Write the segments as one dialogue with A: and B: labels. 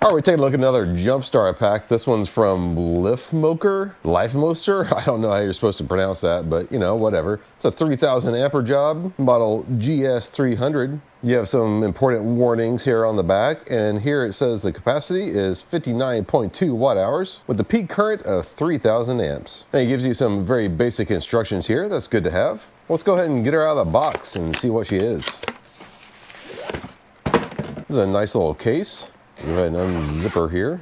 A: All right, we take a look at another jump start pack. This one's from LIFMOCER. I don't know how you're supposed to pronounce that, but you know, whatever. It's a 3000 ampere job, model GS300. You have some important warnings here on the back, and here it says the capacity is 59.2 watt hours with the peak current of 3000 amps. And it gives you some very basic instructions here. That's good to have. Let's go ahead and get her out of the box and see what she is. This is a nice little case. Go ahead and unzip her here.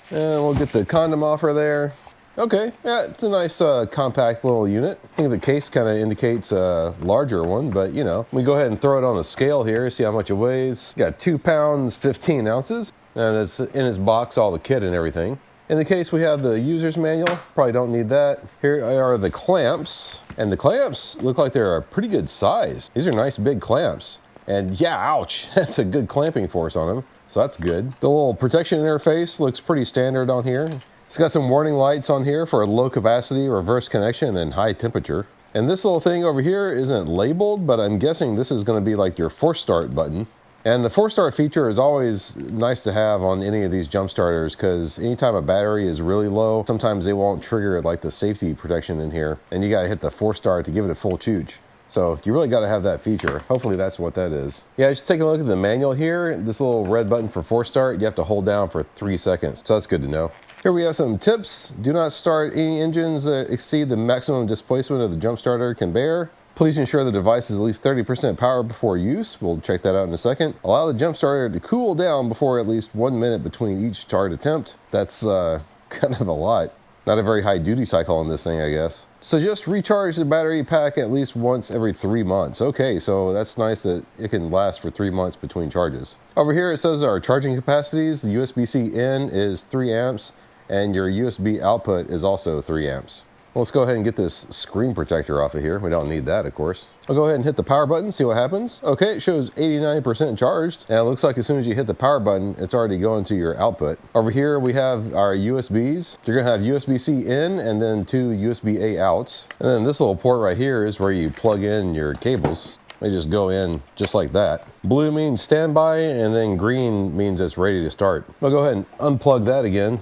A: And we'll get the condom off her there. Okay, yeah, it's a nice compact little unit. I think the case kind of indicates a larger one, but you know, we go ahead and throw it on the scale here, see how much it weighs. Got 2 pounds, 15 ounces. And it's in its box, all the kit and everything. In the case, we have the user's manual. Probably don't need that. Here are the clamps. And the clamps look like they're a pretty good size. These are nice big clamps. And yeah, ouch, that's a good clamping force on them. So that's good. The little protection interface looks pretty standard on here. It's got some warning lights on here for low capacity, reverse connection, and high temperature. And this little thing over here isn't labeled, but I'm guessing this is going to be like your force start button. And the force start feature is always nice to have on any of these jump starters, because anytime a battery is really low, sometimes they won't trigger like the safety protection in here, and you got to hit the force start to give it a full chooch. So you really got to have that feature. Hopefully that's what that is. Yeah, just take a look at the manual here. This little red button for force start, you have to hold down for 3 seconds. So that's good to know. Here we have some tips. Do not start any engines that exceed the maximum displacement of the jump starter can bear. Please ensure the device is at least 30% power before use. We'll check that out in a second. Allow the jump starter to cool down before at least 1 minute between each start attempt. That's kind of a lot. Not a very high duty cycle on this thing, I guess. Suggest recharge the battery pack at least once every 3 months. Okay, so that's nice that it can last for 3 months between charges. Over here it says our charging capacities. The USB-C in is 3 amps and your USB output is also 3 amps. Let's go ahead and get this screen protector off of here. We don't need that, of course. I'll go ahead and hit the power button, see what happens. Okay, it shows 89% charged, and it looks like as soon as you hit the power button, it's already going to your output. Over here, we have our USBs. You're gonna have USB-C in and then 2 USB-A outs. And then this little port right here is where you plug in your cables. They just go in just like that. Blue means standby, and then green means it's ready to start. I'll go ahead and unplug that again.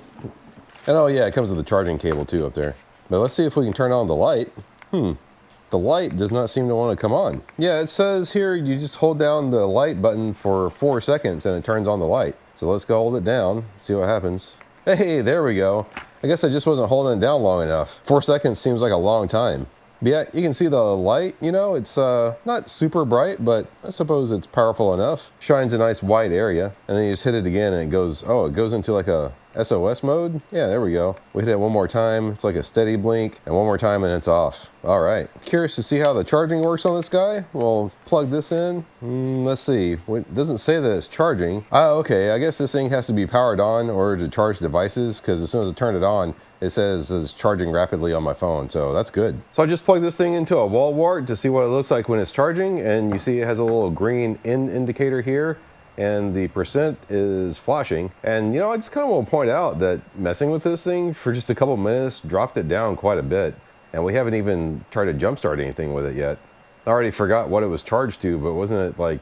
A: And oh yeah, it comes with the charging cable too up there. But let's see if we can turn on the light. The light does not seem to want to come on. Yeah, it says here you just hold down the light button for 4 seconds and it turns on the light. So let's go hold it down, see what happens. Hey, there we go. I guess I just wasn't holding it down long enough. 4 seconds seems like a long time. But yeah, you can see the light, you know, it's not super bright, but I suppose it's powerful enough. Shines a nice wide area, and then you just hit it again and it goes, oh, it goes into like a SOS mode. Yeah, there we go. We hit it one more time. It's like a steady blink, and one more time and it's off. All right. Curious to see how the charging works on this guy. We'll plug this in. Let's see. It doesn't say that it's charging. Okay. I guess this thing has to be powered on in order to charge devices, because as soon as I turn it on, it says it's charging rapidly on my phone, so that's good. So I just plugged this thing into a wall wart to see what it looks like when it's charging, and you see it has a little green in indicator here, and the percent is flashing. And you know, I just kind of want to point out that messing with this thing for just a couple minutes dropped it down quite a bit, and we haven't even tried to jumpstart anything with it yet. I already forgot what it was charged to, but wasn't it like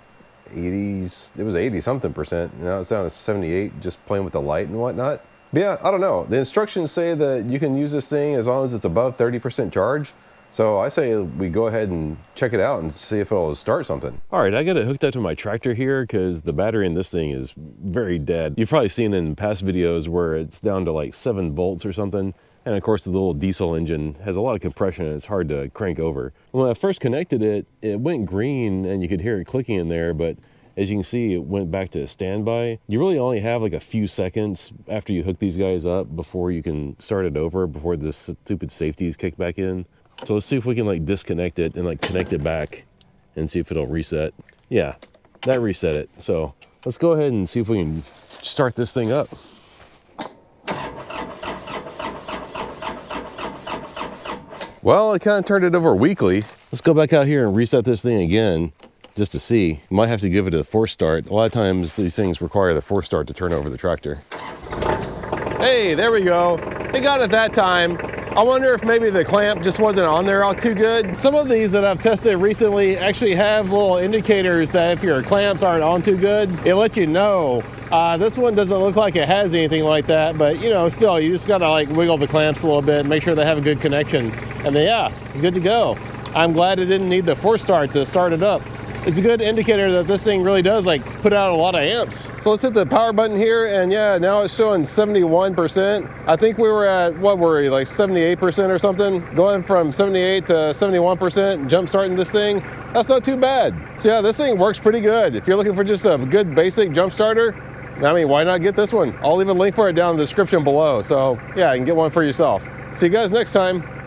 A: 80s? It was 80 something percent. Now it's down to 78 just playing with the light and whatnot. But yeah, I don't know. The instructions say that you can use this thing as long as it's above 30% charge. So I say we go ahead and check it out and see if it'll start something. All right, I got it hooked up to my tractor here because the battery in this thing is very dead. You've probably seen in past videos where it's down to like 7 volts or something. And of course the little diesel engine has a lot of compression and it's hard to crank over. When I first connected it, it went green and you could hear it clicking in there, but as you can see, it went back to standby. You really only have like a few seconds after you hook these guys up before you can start it over, before this stupid safeties kick back in. So let's see if we can like disconnect it and like connect it back and see if it'll reset. Yeah, that reset it. So let's go ahead and see if we can start this thing up. Well, I kind of turned it over weakly. Let's go back out here and reset this thing again, just to see. You might have to give it a force start. A lot of times these things require the force start to turn over the tractor. Hey, there we go. It got it that time. I wonder if maybe the clamp just wasn't on there all too good. Some of these that I've tested recently actually have little indicators that if your clamps aren't on too good, it lets you know
B: This one doesn't look like it has anything like that, but you know, still, you just gotta like wiggle the clamps a little bit, make sure they have a good connection, and then yeah, it's good to go. I'm glad it didn't need the force start to start it up. It's a good indicator that this thing really does like put out a lot of amps. So let's hit the power button here, and yeah, now it's showing 71%. I think we were at, what were we, like 78% or something? Going from 78 to 71%, jump starting this thing, that's not too bad. So yeah, this thing works pretty good. If you're looking for just a good basic jump starter, I mean, why not get this one? I'll leave a link for it down in the description below. So yeah, you can get one for yourself. See you guys next time.